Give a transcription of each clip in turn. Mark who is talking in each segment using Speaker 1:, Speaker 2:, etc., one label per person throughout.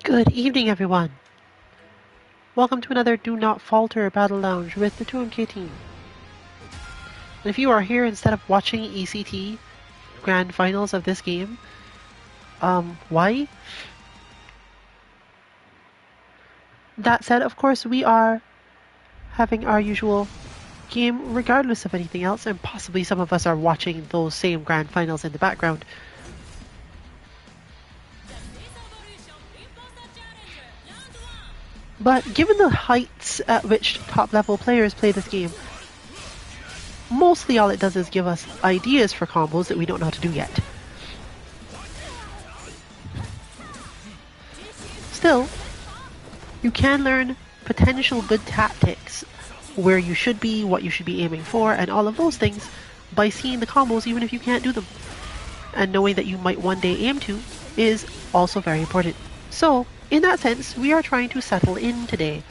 Speaker 1: Good evening, everyone. Welcome to another Do Not Falter Battle Lounge with the 2MK team. And if you are here instead of watching ECT Grand Finals of this game, why? That said, of course, we are having our usual game regardless of anything else, and possibly some of us are watching those same Grand Finals in the background. But given the heights at which top-level players play this game, mostly all it does is give us ideas for combos that we don't know how to do yet. Still, you can learn potential good tactics, where you should be, what you should be aiming for, and all of those things by seeing the combos even if you can't do them. And knowing that you might one day aim to is also very important. So, in that sense, we are trying to settle in today.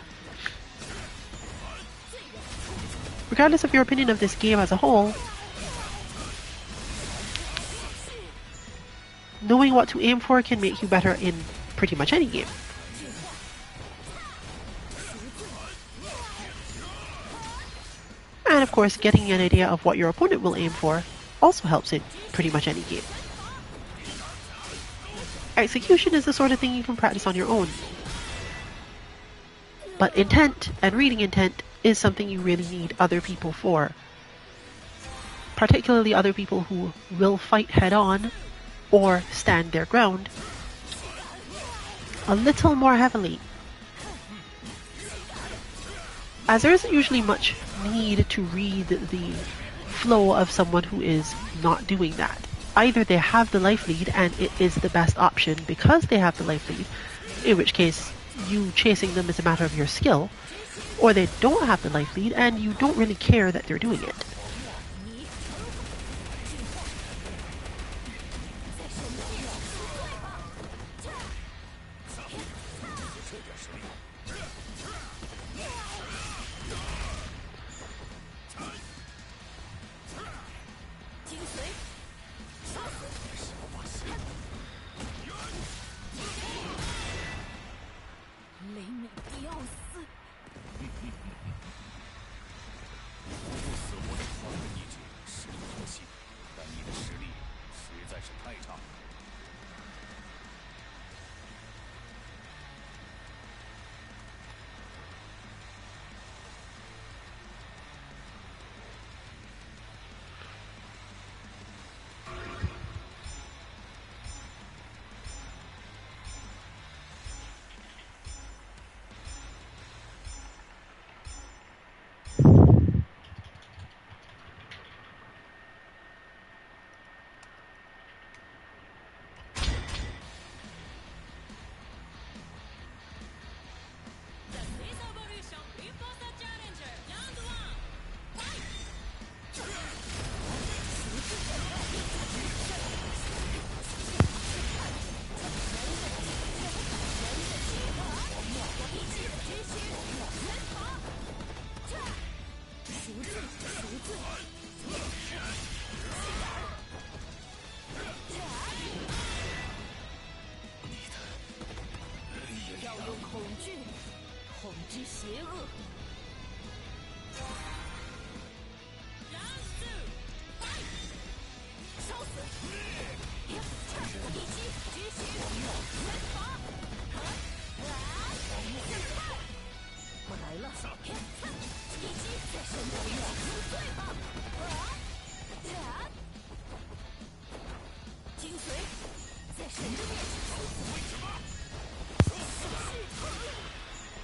Speaker 1: Regardless of your opinion of this game as a whole, knowing what to aim for can make you better in pretty much any game. And of course, getting an idea of what your opponent will aim for also helps in pretty much any game. Execution is the sort of thing you can practice on your own. But intent and reading intent is something you really need other people for. Particularly other people who will fight head-on or stand their ground a little more heavily. As there isn't usually much need to read the flow of someone who is not doing that. Either they have the life lead and it is the best option because they have the life lead, in which case you chasing them is a matter of your skill, or they don't have the life lead and you don't really care that they're doing it.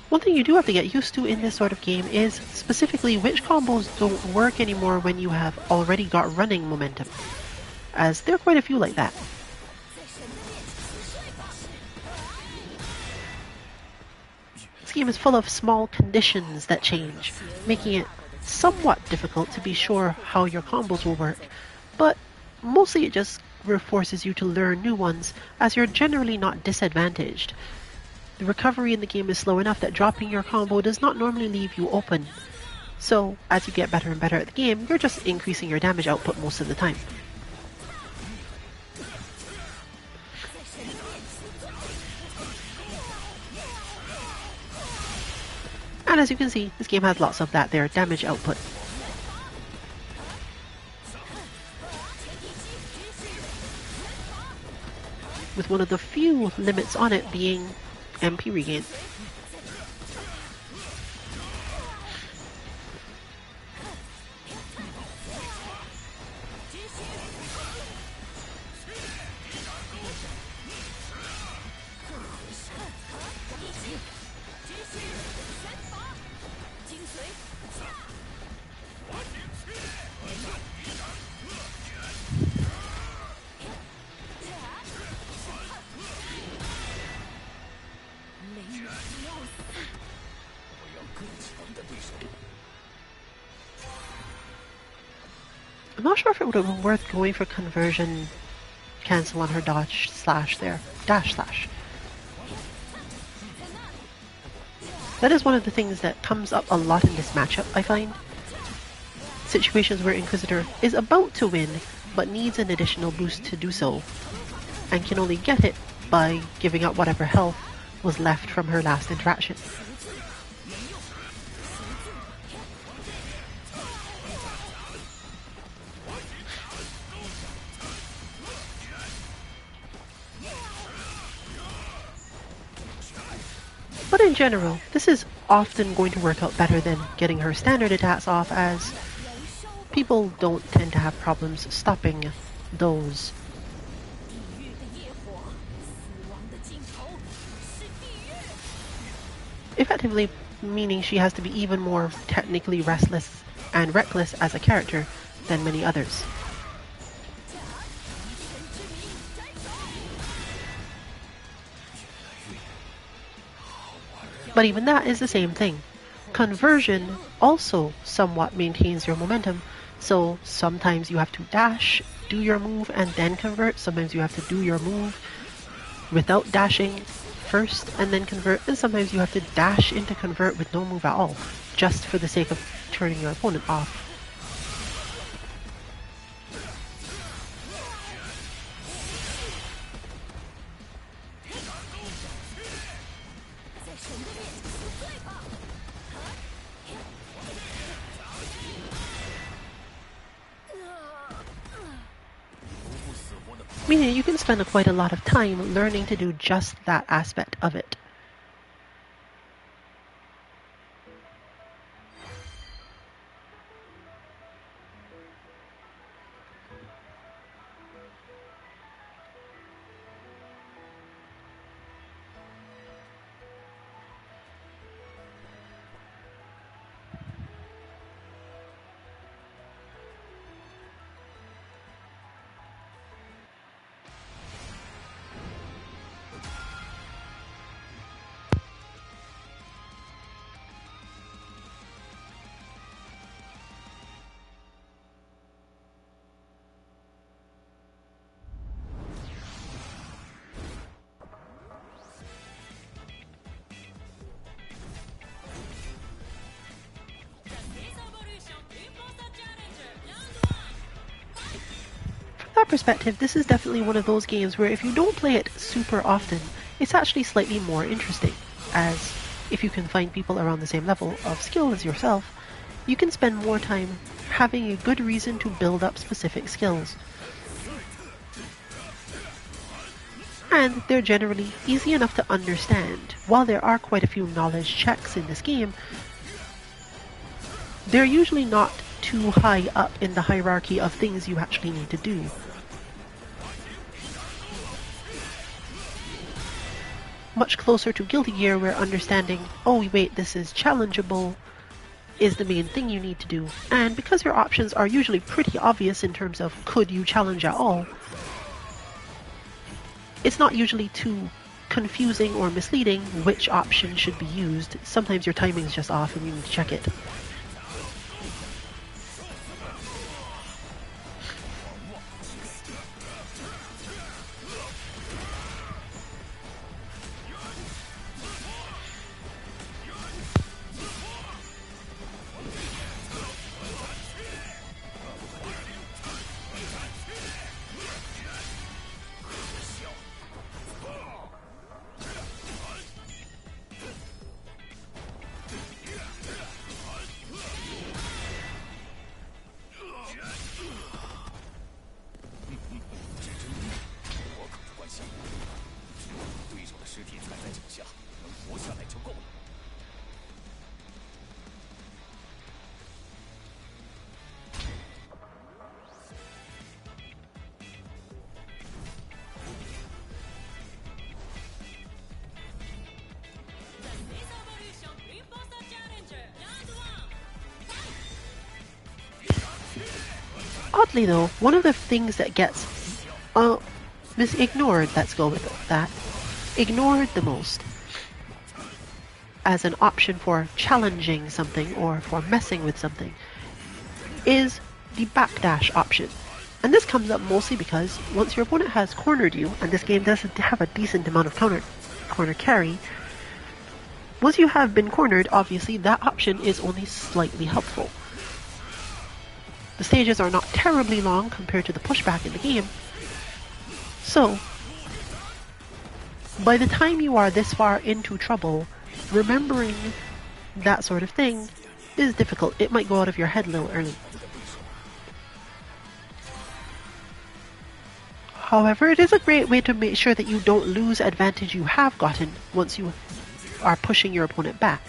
Speaker 1: One thing you do have to get used to in this sort of game is specifically which combos don't work anymore when you have already got running momentum, as there are quite a few like that. This game is full of small conditions that change, making it somewhat difficult to be sure how your combos will work, but mostly it just forces you to learn new ones, as you're generally not disadvantaged. The recovery in the game is slow enough that dropping your combo does not normally leave you open. So, as you get better and better at the game, you're just increasing your damage output most of the time. And as you can see, this game has lots of that there damage output. With one of the few limits on it being MP regain. I'm not sure if it would have been worth going for conversion cancel on her dodge slash there. Dash slash. That is one of the things that comes up a lot in this matchup, I find. Situations where Inquisitor is about to win, but needs an additional boost to do so, and can only get it by giving up whatever health was left from her last interaction. But in general, this is often going to work out better than getting her standard attacks off, as people don't tend to have problems stopping those. Effectively meaning she has to be even more technically restless and reckless as a character than many others. But even that is the same thing. Conversion also somewhat maintains your momentum, so sometimes you have to dash, do your move, and then convert. Sometimes you have to do your move without dashing first and then convert, and sometimes you have to dash into convert with no move at all, just for the sake of turning your opponent off. Meaning you can spend quite a lot of time learning to do just that aspect of it. From that perspective, this is definitely one of those games where if you don't play it super often, it's actually slightly more interesting, as if you can find people around the same level of skill as yourself, you can spend more time having a good reason to build up specific skills. And they're generally easy enough to understand. While there are quite a few knowledge checks in this game, they're usually not too high up in the hierarchy of things you actually need to do. Much closer to Guilty Gear, where understanding, oh wait, this is challengeable, is the main thing you need to do. And because your options are usually pretty obvious in terms of could you challenge at all, it's not usually too confusing or misleading which option should be used. Sometimes your timing is just off and you need to check it. Oddly though, one of the things that gets ignored, let's go with that, ignored the most as an option for challenging something or for messing with something is the backdash option. And this comes up mostly because once your opponent has cornered you, and this game does have a decent amount of corner carry, once you have been cornered, obviously that option is only slightly helpful. The stages are not terribly long compared to the pushback in the game, so by the time you are this far into trouble, remembering that sort of thing is difficult. It might go out of your head a little early. However, it is a great way to make sure that you don't lose advantage you have gotten once you are pushing your opponent back.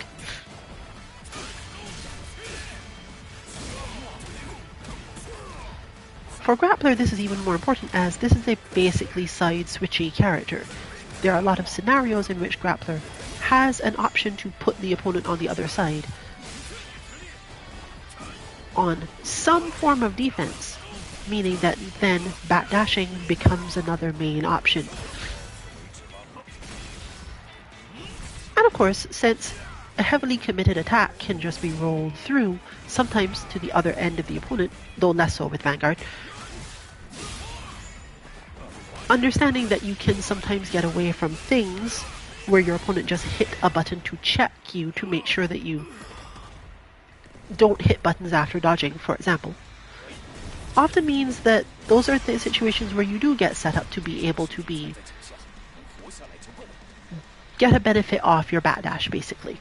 Speaker 1: For Grappler, this is even more important as this is a basically side-switchy character. There are a lot of scenarios in which Grappler has an option to put the opponent on the other side on some form of defense, meaning that then backdashing becomes another main option. And of course, since a heavily committed attack can just be rolled through, sometimes to the other end of the opponent, though less so with Vanguard, understanding that you can sometimes get away from things where your opponent just hit a button to check you to make sure that you don't hit buttons after dodging, for example, often means that those are the situations where you do get set up to be able to get a benefit off your backdash, basically.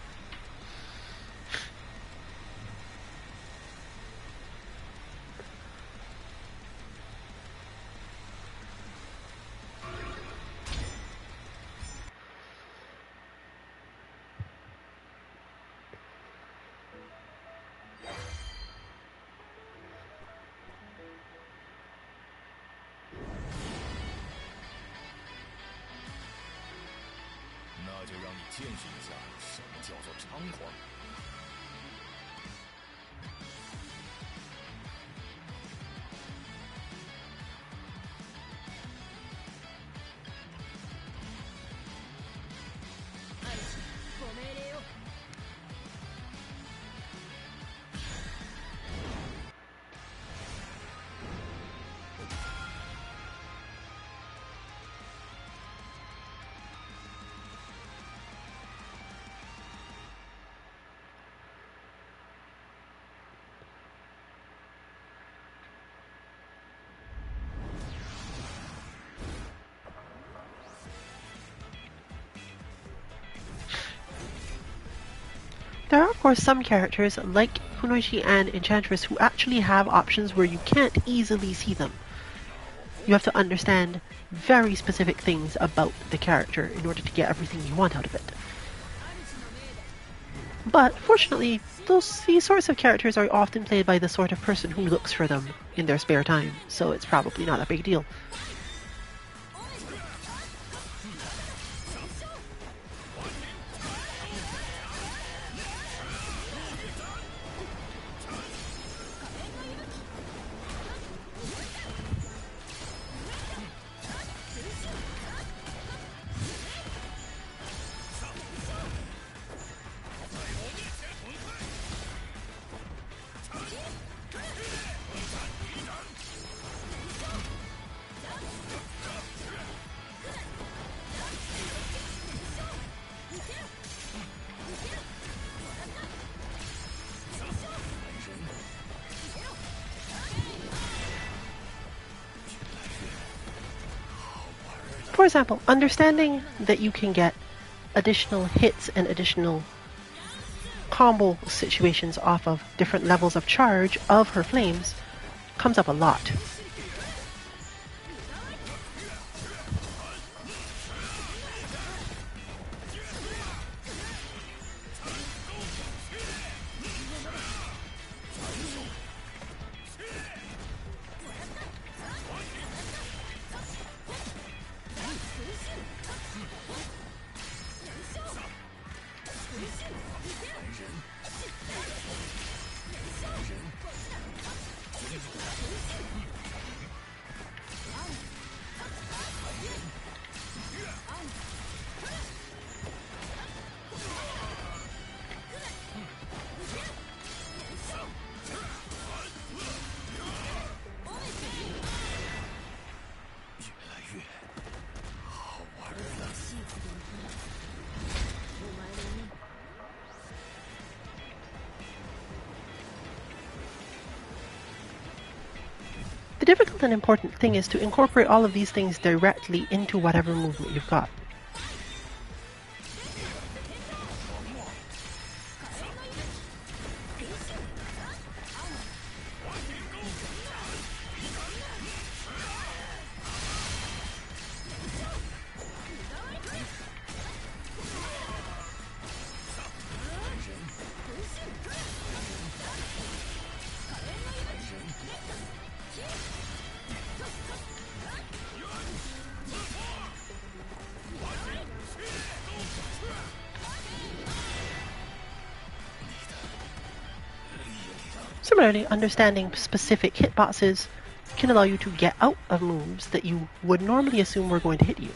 Speaker 1: There are of course some characters like Kunoichi and Enchantress who actually have options where you can't easily see them. You have to understand very specific things about the character in order to get everything you want out of it. But fortunately, these sorts of characters are often played by the sort of person who looks for them in their spare time, so it's probably not a big deal. For example, understanding that you can get additional hits and additional combo situations off of different levels of charge of her flames comes up a lot. difficult and important thing is to incorporate all of these things directly into whatever movement you've got. Similarly, understanding specific hitboxes can allow you to get out of moves that you would normally assume were going to hit you.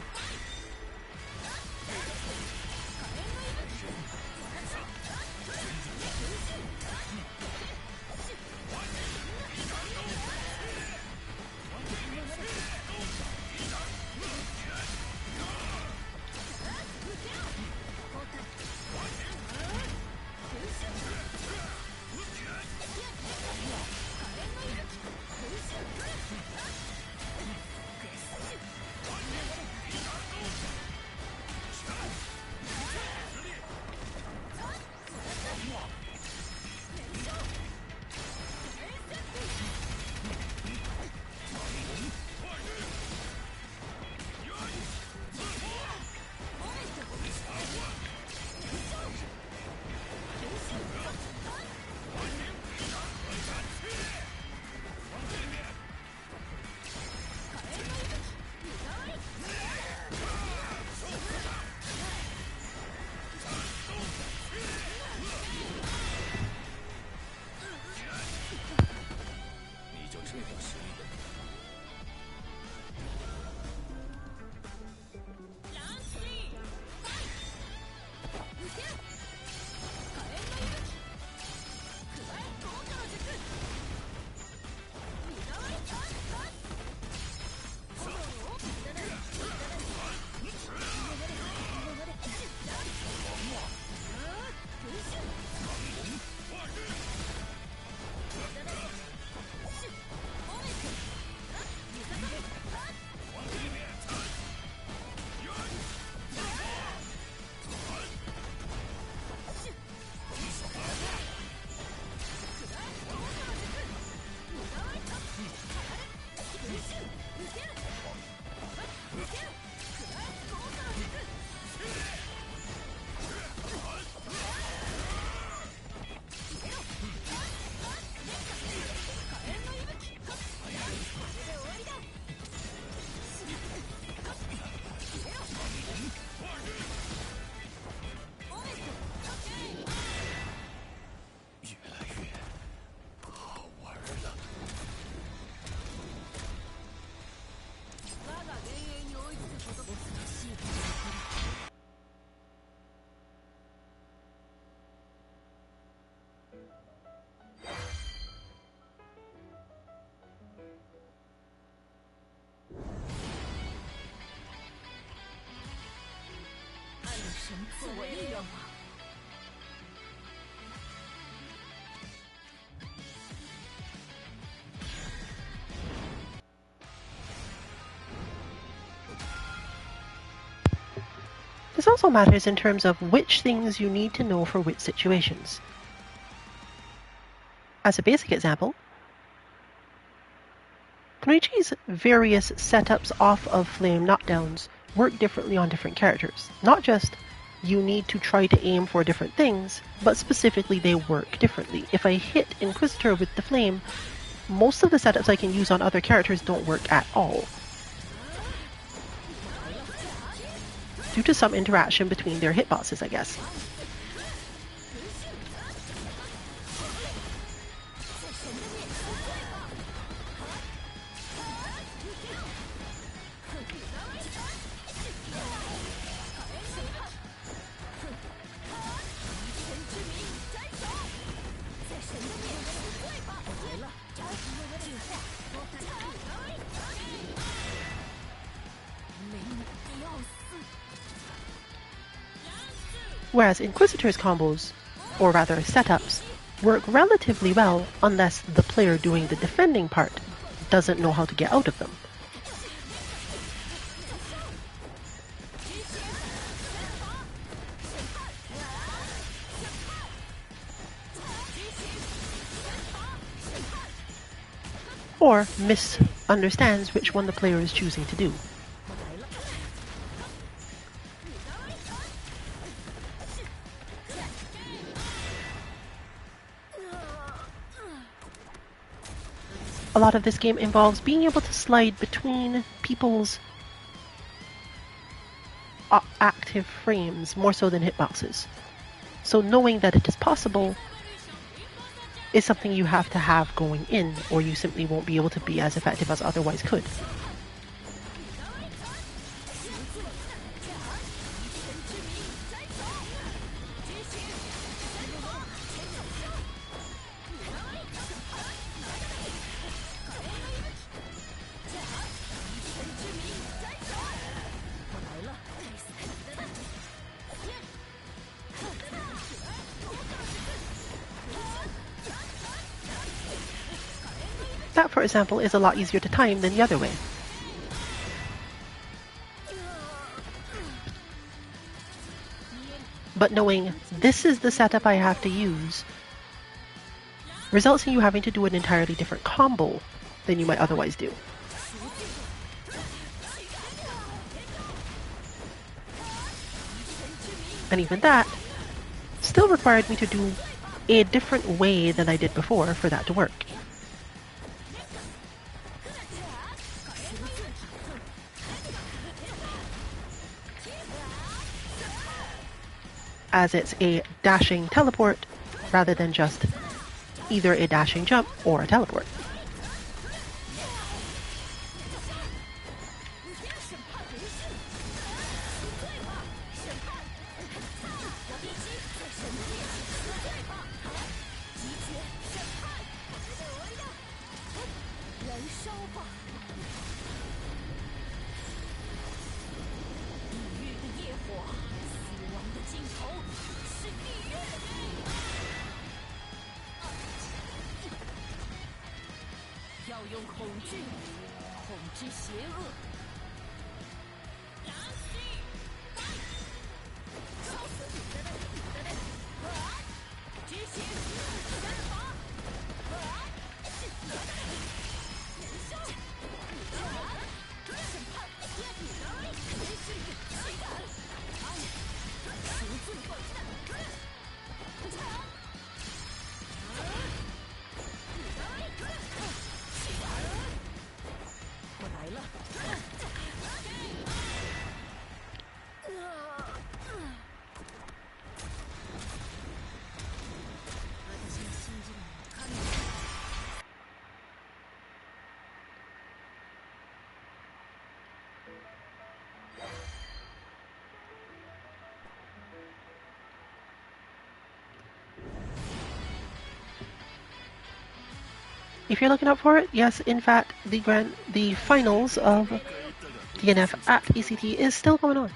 Speaker 1: This also matters in terms of which things you need to know for which situations. As a basic example, Koichi's various setups off of flame knockdowns work differently on different characters. Not just you need to try to aim for different things, but specifically they work differently. If I hit Inquisitor with the flame, most of the setups I can use on other characters don't work at all, due to some interaction between their hitboxes, I guess. Whereas Inquisitor's combos, or rather setups, work relatively well unless the player doing the defending part doesn't know how to get out of them. Or misunderstands which one the player is choosing to do. A lot of this game involves being able to slide between people's active frames more so than hitboxes. So knowing that it is possible is something you have to have going in, or you simply won't be able to be as effective as otherwise could. That, for example, is a lot easier to time than the other way. But knowing this is the setup I have to use results in you having to do an entirely different combo than you might otherwise do. And even that still required me to do a different way than I did before for that to work. As it's a dashing teleport rather than just either a dashing jump or a teleport. If you're looking up for it, yes, in fact, the finals of DNF at ECT is still going on.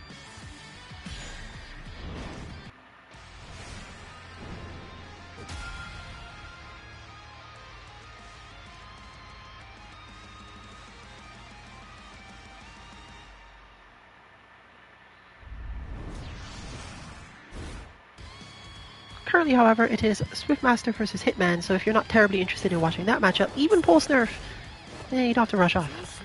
Speaker 1: Currently, however, it is Swiftmaster versus Hitman, so if you're not terribly interested in watching that matchup, even post-nerf, you don't have to rush off.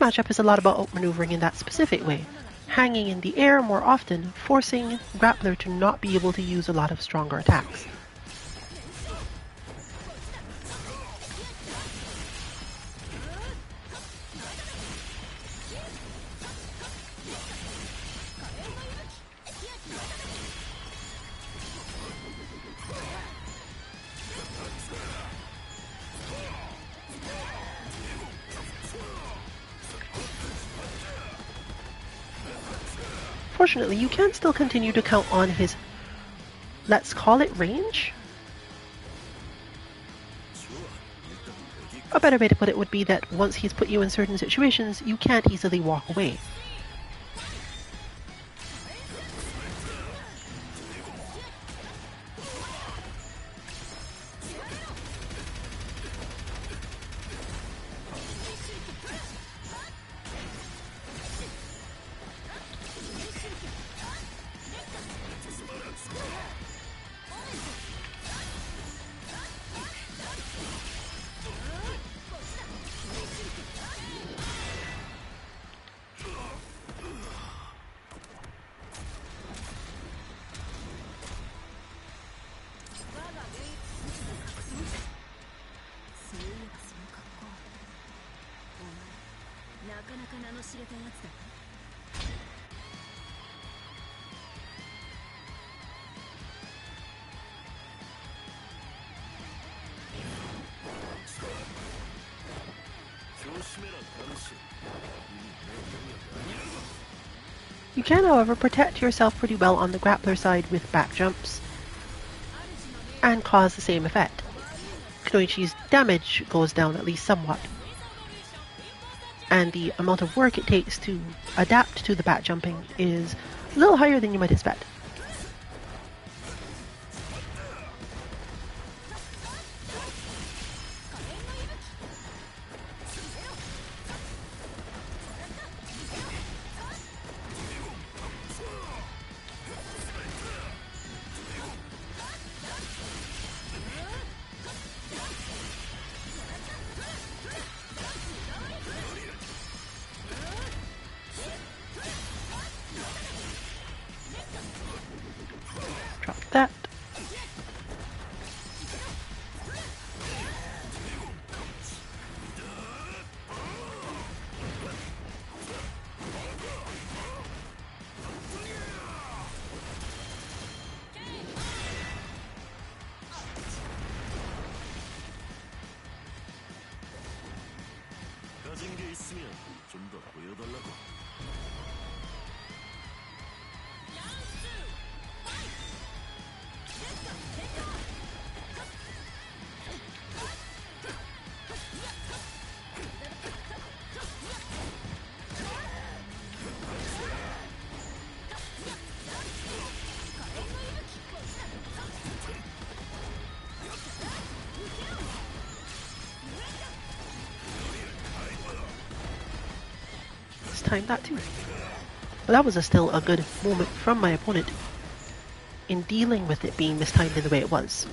Speaker 1: matchup is a lot about outmaneuvering in that specific way, hanging in the air more often, forcing Grappler to not be able to use a lot of stronger attacks. Fortunately, you can still continue to count on his, let's call it range? A better way to put it would be that once he's put you in certain situations, you can't easily walk away. You can, however, protect yourself pretty well on the grappler side with back jumps and cause the same effect. Kunoichi's damage goes down at least somewhat, and the amount of work it takes to adapt to the back jumping is a little higher than you might expect. Drop that. Time that too. But that was still a good moment from my opponent in dealing with it being mistimed in the way it was.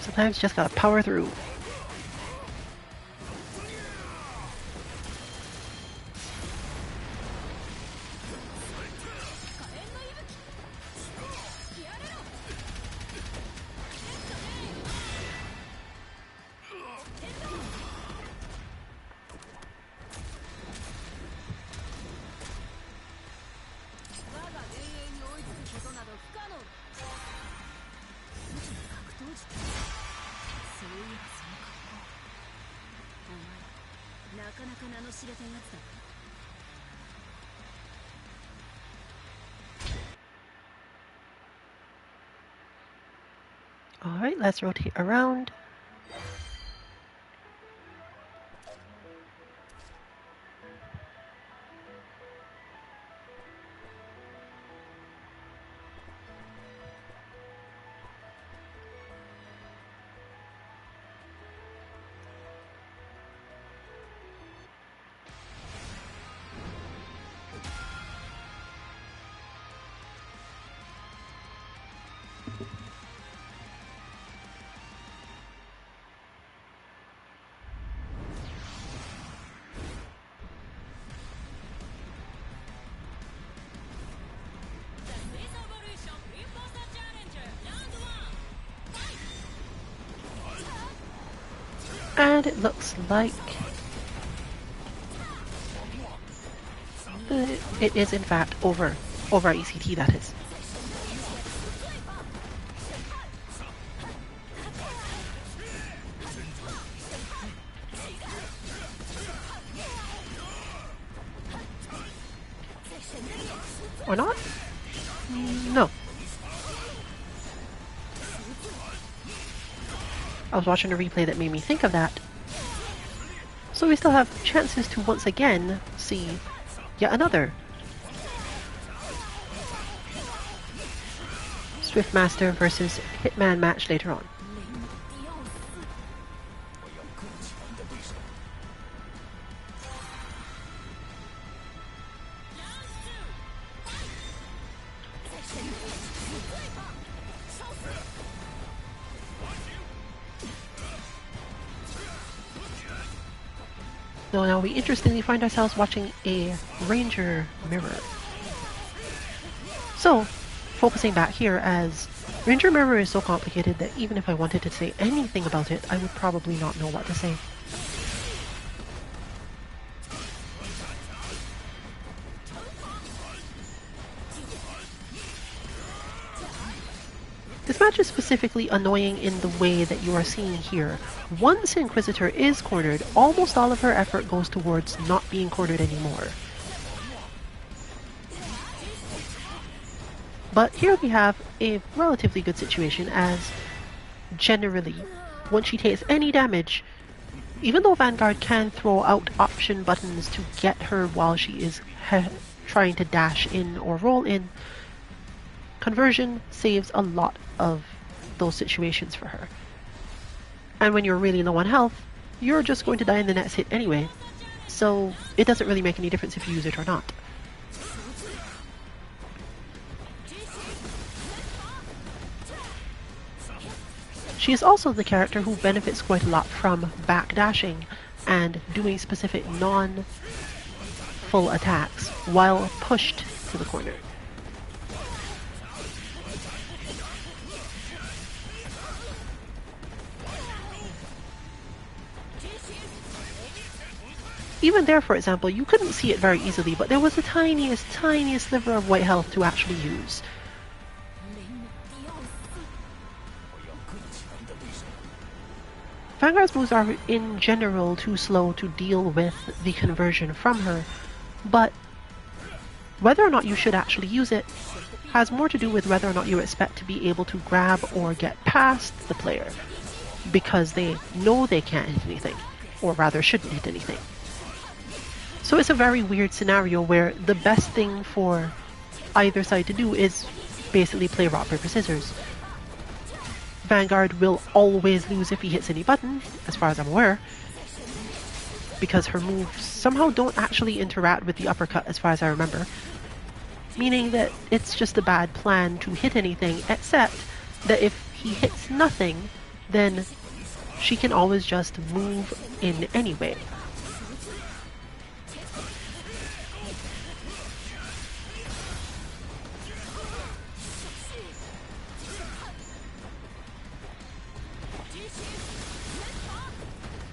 Speaker 1: Sometimes you just gotta power through. Alright, let's rotate around. And it looks like it is in fact over ECT, that is. Or not? No. I was watching a replay that made me think of that. So we still have chances to once again see yet another Swiftmaster versus Hitman match later on. So now we interestingly find ourselves watching a Ranger mirror. So, focusing back here, as Ranger mirror is so complicated that even if I wanted to say anything about it, I would probably not know what to say. This match is specifically annoying in the way that you are seeing here. Once Inquisitor is cornered, almost all of her effort goes towards not being cornered anymore. But here we have a relatively good situation, as generally, once she takes any damage, even though Vanguard can throw out option buttons to get her while she is trying to dash in or roll in, conversion saves a lot of those situations for her. And when you're really low on health, you're just going to die in the next hit anyway, so it doesn't really make any difference if you use it or not. She is also the character who benefits quite a lot from backdashing and doing specific non-full attacks while pushed to the corner. Even there, for example, you couldn't see it very easily, but there was the tiniest sliver of white health to actually use. Vanguard's moves are in general too slow to deal with the conversion from her, but whether or not you should actually use it has more to do with whether or not you expect to be able to grab or get past the player, because they know they can't hit anything, or rather shouldn't hit anything. So it's a very weird scenario where the best thing for either side to do is basically play rock, paper, scissors. Vanguard will always lose if he hits any button, as far as I'm aware, because her moves somehow don't actually interact with the uppercut as far as I remember, meaning that it's just a bad plan to hit anything, except that if he hits nothing, then she can always just move in anyway.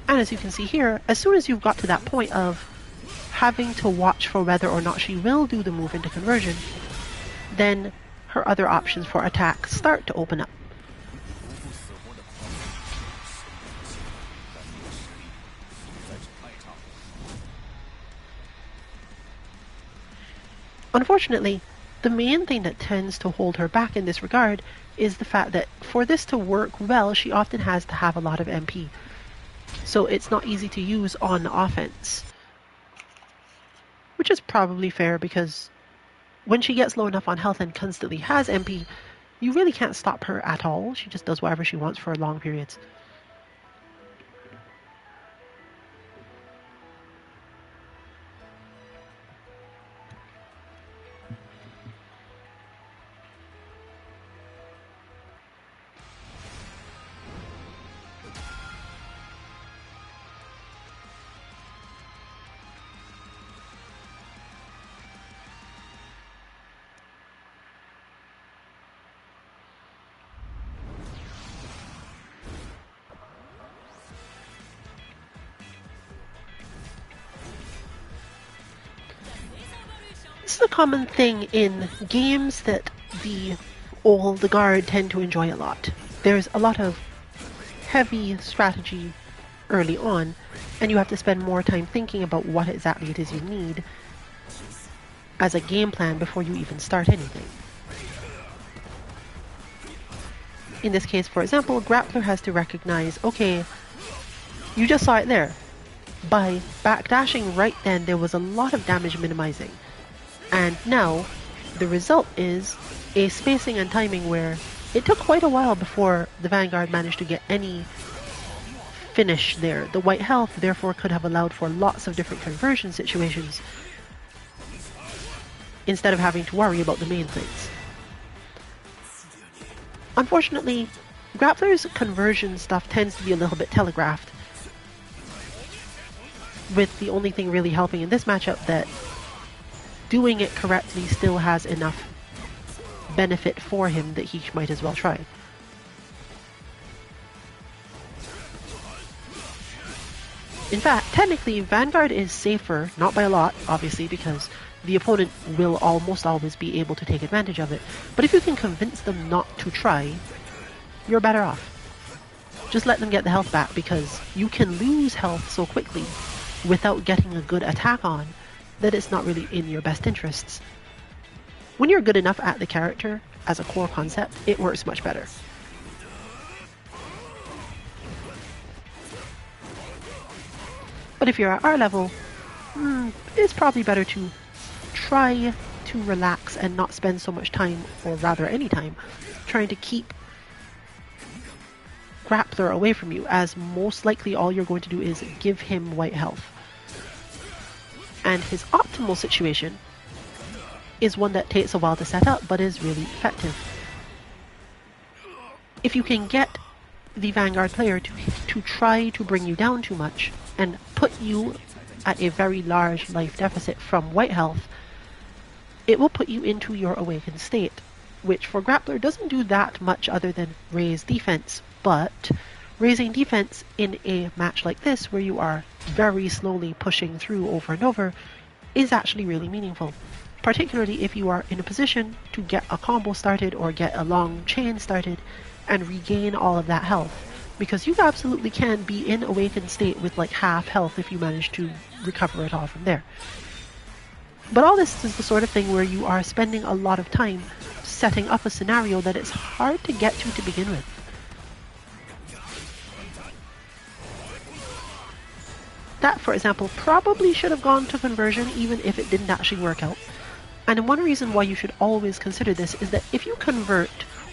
Speaker 1: And as you can see here, as soon as you've got to that point of having to watch for whether or not she will do the move into conversion, then her other options for attack start to open up. Unfortunately, the main thing that tends to hold her back in this regard is the fact that for this to work well, she often has to have a lot of MP. So it's not easy to use on offense. Which is probably fair because when she gets low enough on health and constantly has MP, you really can't stop her at all. She just does whatever she wants for long periods. This is a common thing in games that the old guard tend to enjoy a lot. There's a lot of heavy strategy early on, and you have to spend more time thinking about what exactly it is you need as a game plan before you even start anything. In this case, for example, Grappler has to recognize, okay, you just saw it there. By backdashing right then, there was a lot of damage minimizing. And now, the result is a spacing and timing where it took quite a while before the Vanguard managed to get any finish there. The white health therefore could have allowed for lots of different conversion situations instead of having to worry about the main things. Unfortunately, Grappler's conversion stuff tends to be a little bit telegraphed, with the only thing really helping in this matchup that doing it correctly still has enough benefit for him that he might as well try. In fact, technically, Vanguard is safer, not by a lot, obviously, because the opponent will almost always be able to take advantage of it. But if you can convince them not to try, you're better off. Just let them get the health back, because you can lose health so quickly without getting a good attack on that it's not really in your best interests. When you're good enough at the character as a core concept, it works much better. But if you're at our level, it's probably better to try to relax and not spend so much time, or rather any time, trying to keep Grappler away from you, as most likely all you're going to do is give him white health. And his optimal situation is one that takes a while to set up, but is really effective. If you can get the Vanguard player to try to bring you down too much, and put you at a very large life deficit from white health, it will put you into your awakened state, which for Grappler doesn't do that much other than raise defense, but raising defense in a match like this, where you are very slowly pushing through over and over, is actually really meaningful. Particularly if you are in a position to get a combo started or get a long chain started and regain all of that health. Because you absolutely can be in awakened state with like half health if you manage to recover it all from there. But all this is the sort of thing where you are spending a lot of time setting up a scenario that it's hard to get to begin with. That, for example, probably should have gone to conversion even if it didn't actually work out. And one reason why you should always consider this is that if you convert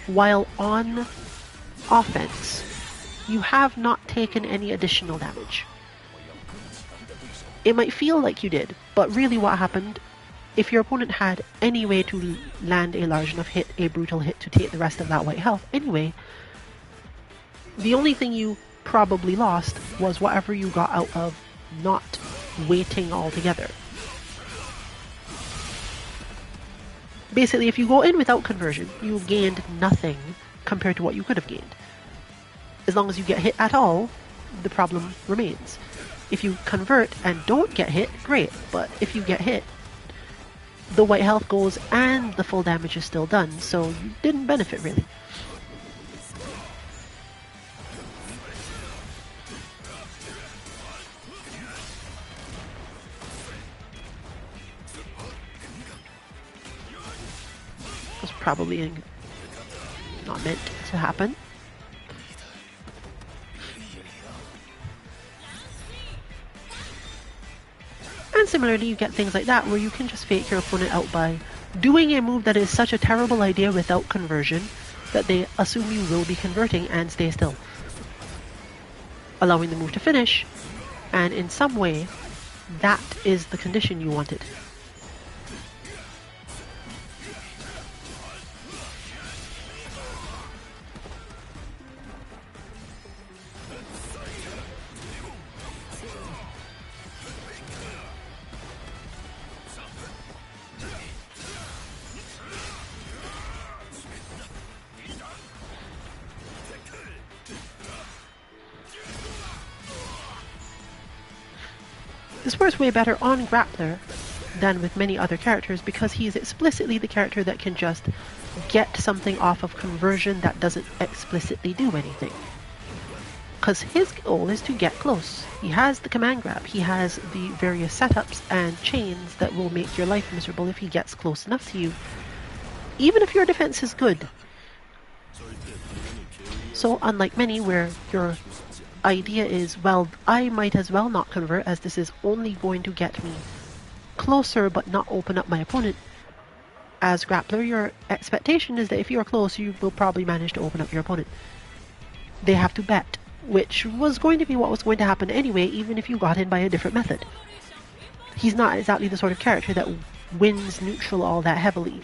Speaker 1: while on offense, you have not taken any additional damage. It might feel like you did, but really what happened, if your opponent had any way to land a large enough hit, a brutal hit, to take the rest of that white health anyway, The only thing you probably lost was whatever you got out of not waiting altogether. Basically, if you go in without conversion, you gained nothing compared to what you could have gained. As long as you get hit at all, the problem remains. If you convert and don't get hit, great, but if you get hit, the white health goes and the full damage is still done, so you didn't benefit really. Was probably not meant to happen. And similarly, you get things like that where you can just fake your opponent out by doing a move that is such a terrible idea without conversion that they assume you will be converting and stay still, allowing the move to finish, and in some way, that is the condition you wanted. This works way better on Grappler than with many other characters because he's explicitly the character that can just get something off of conversion that doesn't explicitly do anything. Because his goal is to get close. He has the command grab, he has the various setups and chains that will make your life miserable if he gets close enough to you, even if your defense is good. So unlike many where your idea is, well, I might as well not convert as this is only going to get me closer but not open up my opponent. As Grappler, your expectation is that if you are close, you will probably manage to open up your opponent. They have to bet, which was going to be what was going to happen anyway, even if you got in by a different method. He's not exactly the sort of character that wins neutral all that heavily,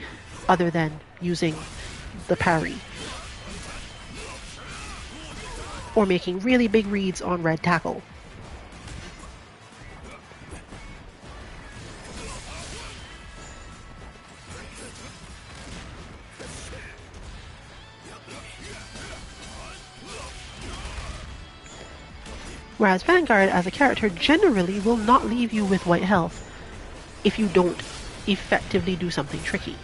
Speaker 1: other than using the parry. Or making really big reads on red tackle. Whereas Vanguard as a character generally will not leave you with white health if you don't effectively do something tricky.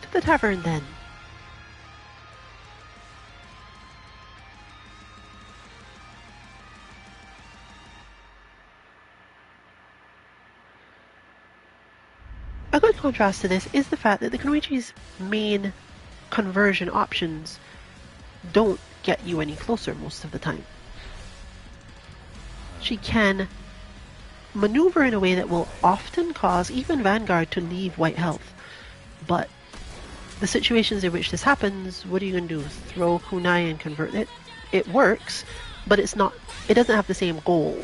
Speaker 1: To the tavern then. contrast to this is the fact that the Kunoichi's main conversion options don't get you any closer most of the time. She can maneuver in a way that will often cause even Vanguard to leave white health, but the situations in which this happens, what are you going to do? Throw kunai and convert it? It works, but it doesn't have the same goal.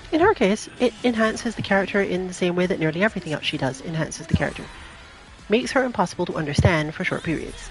Speaker 1: In her case, it enhances the character in the same way that nearly everything else she does enhances the character. Makes her impossible to understand for short periods.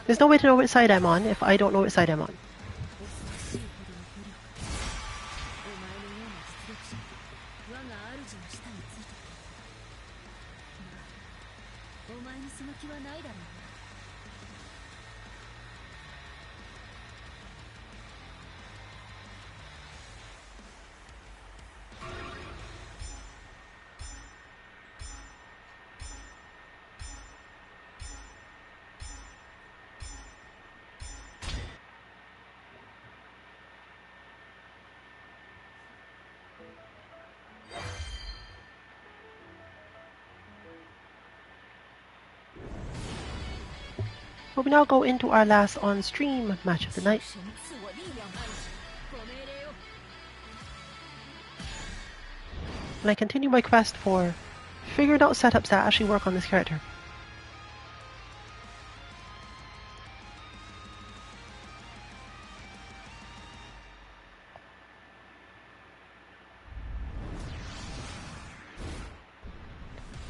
Speaker 1: There's no way to know which side I'm on if I don't know which side I'm on. Well, we now go into our last on-stream match of the night. And I continue my quest for figured out setups that actually work on this character.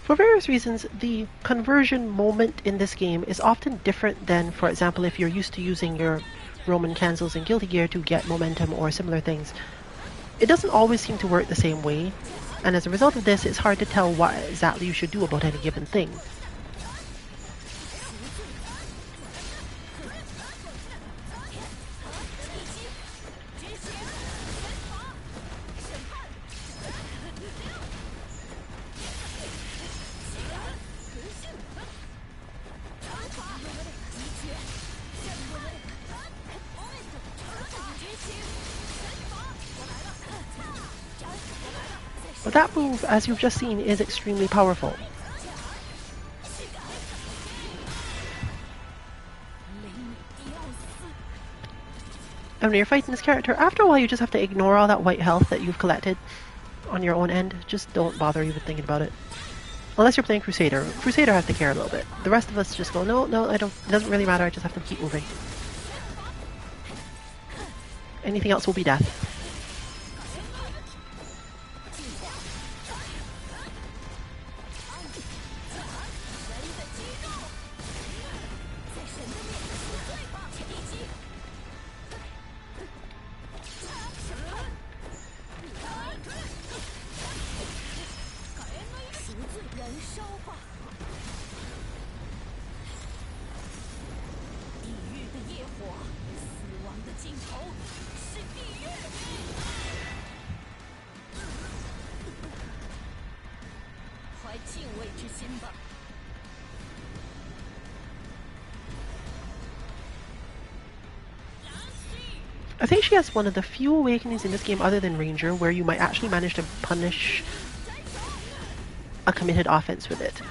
Speaker 1: For various reasons, the conversion moment in this game is often different than, for example, if you're used to using your Roman cancels in Guilty Gear to get momentum or similar things. It doesn't always seem to work the same way, and as a result of this, it's hard to tell what exactly you should do about any given thing. But that move, as you've just seen, is extremely powerful. And when you're fighting this character, after a while you just have to ignore all that white health that you've collected on your own end. Just don't bother even thinking about it. Unless you're playing Crusader. Crusader has to care a little bit. The rest of us just go, no, I don't, it doesn't really matter, I just have to keep moving. Anything else will be death. I think she has one of the few awakenings in this game other than Ranger where you might actually manage to punish a committed offense with it.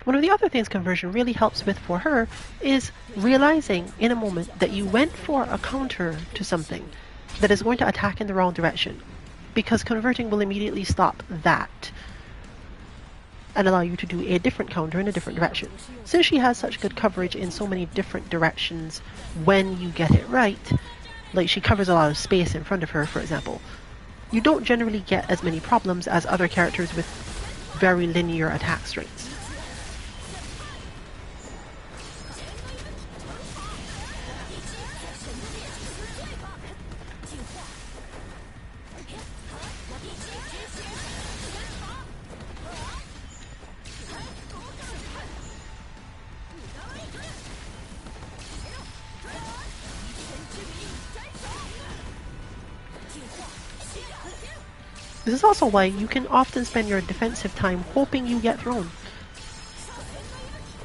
Speaker 1: One of the other things conversion really helps with for her is realizing in a moment that you went for a counter to something that is going to attack in the wrong direction, because converting will immediately stop that and allow you to do a different counter in a different direction. Since she has such good coverage in so many different directions when you get it right, like she covers a lot of space in front of her, for example, you don't generally get as many problems as other characters with very linear attack strengths. This is also why you can often spend your defensive time hoping you get thrown,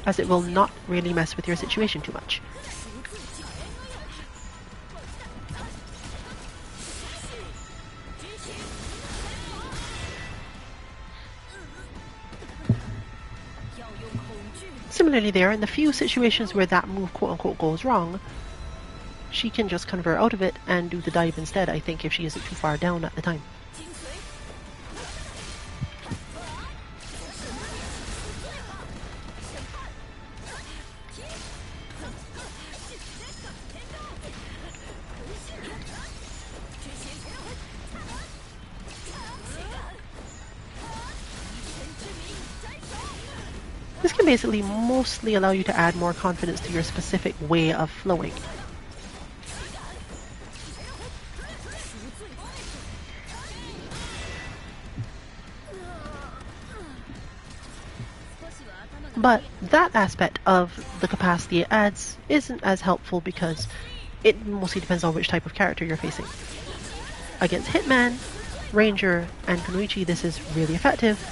Speaker 1: as it will not really mess with your situation too much. Similarly there, in the few situations where that move quote-unquote goes wrong, she can just convert out of it and do the dive instead, I think, if she isn't too far down at the time. This can basically mostly allow you to add more confidence to your specific way of flowing. But that aspect of the capacity it adds isn't as helpful because it mostly depends on which type of character you're facing. Against Hitman, Ranger, and Kunoichi this is really effective.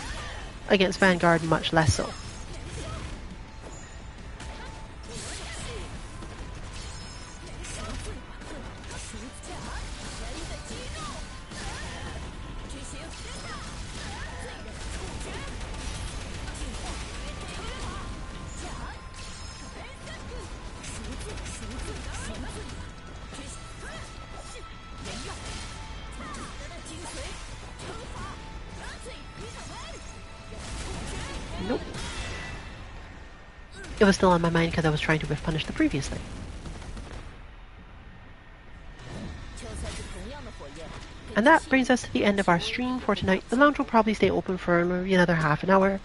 Speaker 1: Against Vanguard, much less so. Nope. It was still on my mind because I was trying to whiff punish the previous thing. And that brings us to the end of our stream for tonight. The lounge will probably stay open for maybe another half an hour.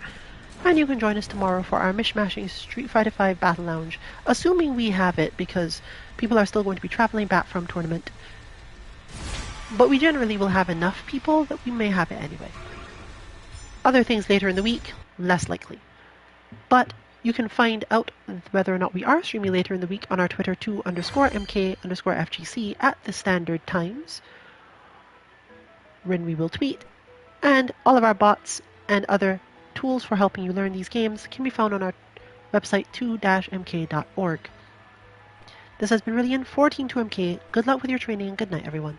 Speaker 1: And you can join us tomorrow for our Mishmashing Street Fighter V Battle Lounge, assuming we have it, because people are still going to be traveling back from tournament. But we generally will have enough people that we may have it anyway. Other things later in the week, less likely. But you can find out whether or not we are streaming later in the week on our Twitter @2_MK_FGC at the standard times, when we will tweet. And all of our bots and other tools for helping you learn these games can be found on our website 2-mk.org. This has been Rillian for Team 2MK. Good luck with your training and good night, everyone.